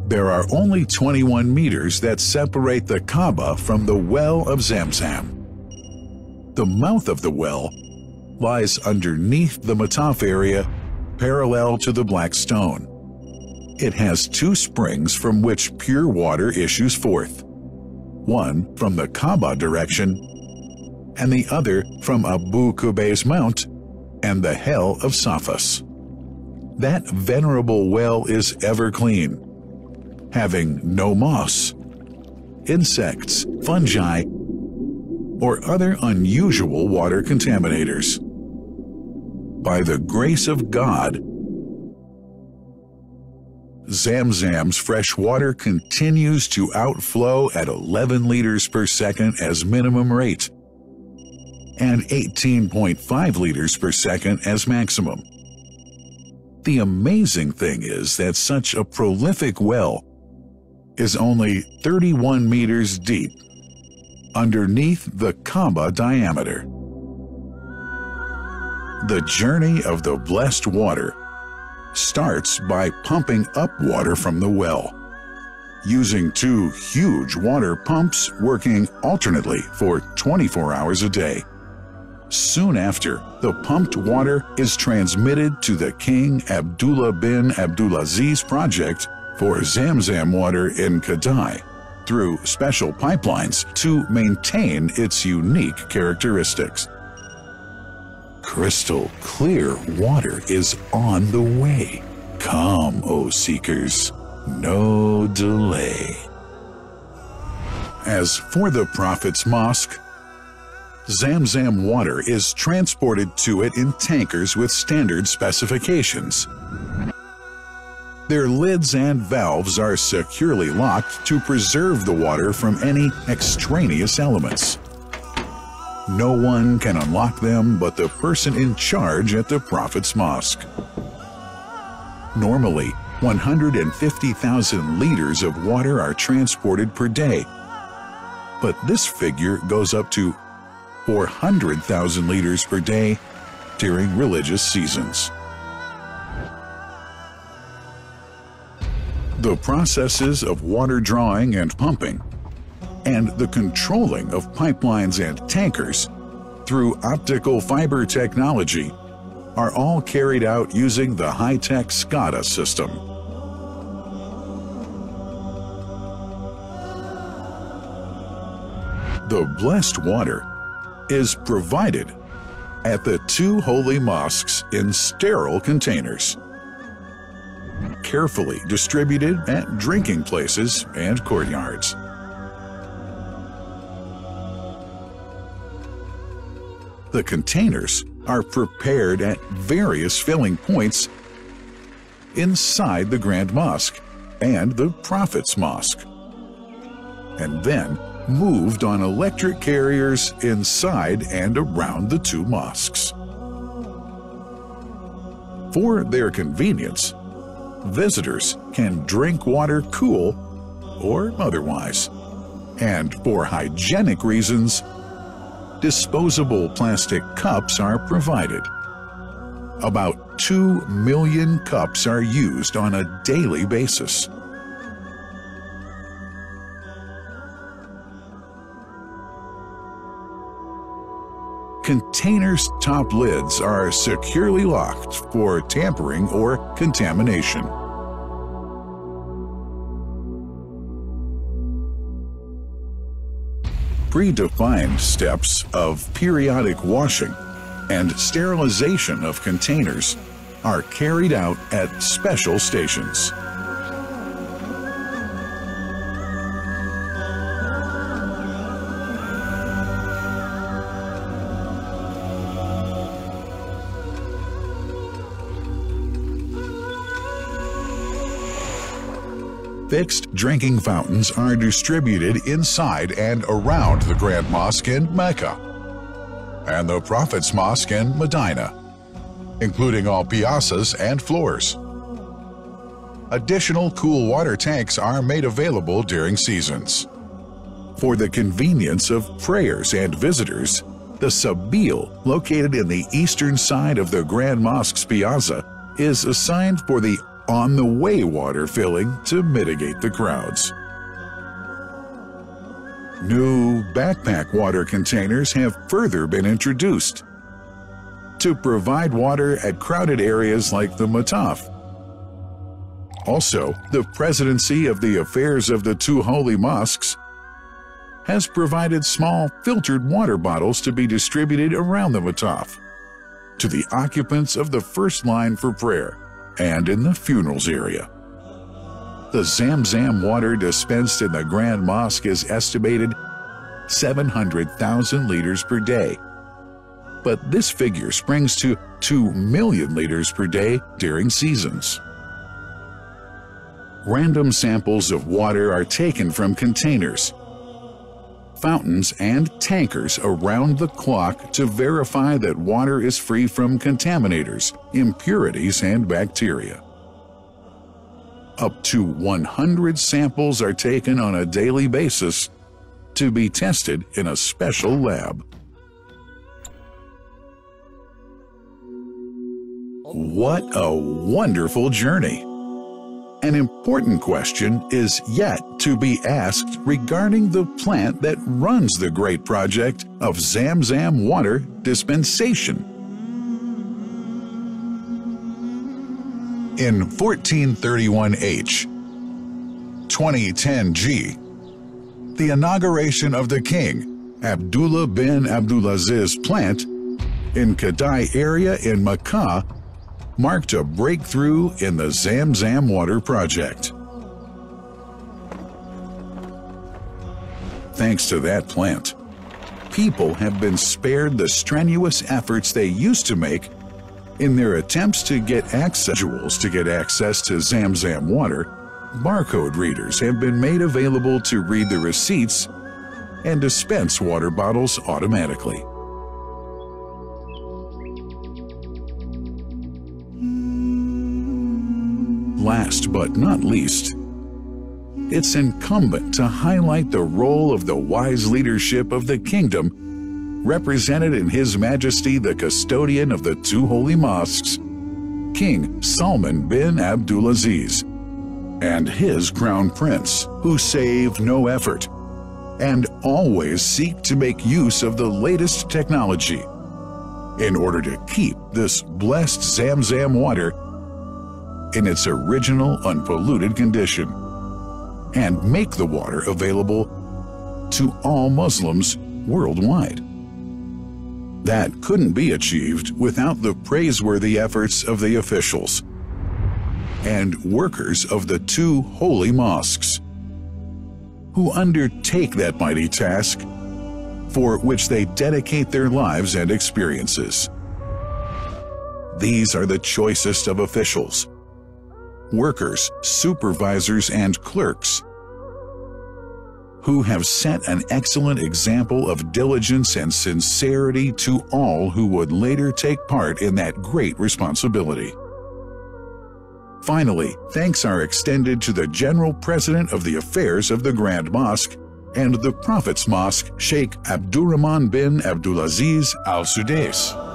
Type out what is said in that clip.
There are only 21 meters that separate the Kaaba from the well of Zamzam. The mouth of the well lies underneath the Mataf area, parallel to the Black Stone. It has two springs from which pure water issues forth, one from the Kaaba direction and the other from Abu Qubays Mount and the Hell of Safas. That venerable well is ever clean, having no moss, insects, fungi, or other unusual water contaminators. By the grace of God, Zamzam's fresh water continues to outflow at 11 liters per second as minimum rate and 18.5 liters per second as maximum. The amazing thing is that such a prolific well is only 31 meters deep underneath the Kaaba diameter. The journey of the blessed water starts by pumping up water from the well, using two huge water pumps working alternately for 24 hours a day. Soon after, the pumped water is transmitted to the King Abdullah bin Abdulaziz project for Zamzam water in Kadai through special pipelines to maintain its unique characteristics. Crystal clear water is on the way. Come, O seekers, no delay. As for the Prophet's Mosque, Zamzam water is transported to it in tankers with standard specifications. Their lids and valves are securely locked to preserve the water from any extraneous elements. No one can unlock them but the person in charge at the Prophet's Mosque. Normally, 150,000 liters of water are transported per day, but this figure goes up to 400,000 liters per day during religious seasons. The processes of water drawing and pumping, and the controlling of pipelines and tankers through optical fiber technology are all carried out using the high-tech SCADA system. The blessed water is provided at the two holy mosques in sterile containers, carefully distributed at drinking places and courtyards. The containers are prepared at various filling points inside the Grand Mosque and the Prophet's Mosque, and then moved on electric carriers inside and around the two mosques. For their convenience, visitors can drink water cool or otherwise, and for hygienic reasons, disposable plastic cups are provided. About 2 million cups are used on a daily basis. Containers' top lids are securely locked for tampering or contamination. Predefined steps of periodic washing and sterilization of containers are carried out at special stations. Fixed drinking fountains are distributed inside and around the Grand Mosque in Mecca and the Prophet's Mosque in Medina, including all piazzas and floors. Additional cool water tanks are made available during seasons. For the convenience of prayers and visitors, the Sabil, located in the eastern side of the Grand Mosque's piazza, is assigned for the on-the-way water filling to mitigate the crowds. New backpack water containers have further been introduced to provide water at crowded areas like the Mataf. Also, the Presidency of the Affairs of the Two Holy Mosques has provided small filtered water bottles to be distributed around the Mataf to the occupants of the first line for prayer and in the funerals area. The Zamzam water dispensed in the Grand Mosque is estimated 700,000 liters per day, but this figure springs to 2 million liters per day during seasons. Random samples of water are taken from containers, fountains, and tankers around the clock to verify that water is free from contaminators, impurities, and bacteria. Up to 100 samples are taken on a daily basis to be tested in a special lab. What a wonderful journey! An important question is yet to be asked regarding the plant that runs the great project of Zamzam water dispensation. In 1431H, 2010G, the inauguration of the King Abdullah bin Abdulaziz plant in Kadai area in Makkah marked a breakthrough in the Zamzam water project. Thanks to that plant, people have been spared the strenuous efforts they used to make in their attempts to get access to Zamzam water. Barcode readers have been made available to read the receipts and dispense water bottles automatically. Last but not least, it's incumbent to highlight the role of the wise leadership of the kingdom represented in His Majesty the Custodian of the Two Holy Mosques, King Salman bin Abdulaziz, and his Crown Prince, who save no effort and always seek to make use of the latest technology in order to keep this blessed Zamzam water in its original unpolluted condition and make the water available to all Muslims worldwide. That couldn't be achieved without the praiseworthy efforts of the officials and workers of the two holy mosques, who undertake that mighty task for which they dedicate their lives and experiences. These are the choicest of officials, workers, supervisors, and clerks, who have set an excellent example of diligence and sincerity to all who would later take part in that great responsibility. Finally, thanks are extended to the General President of the Affairs of the Grand Mosque and the Prophet's Mosque, Sheikh Abdurrahman bin Abdulaziz Al Sudais.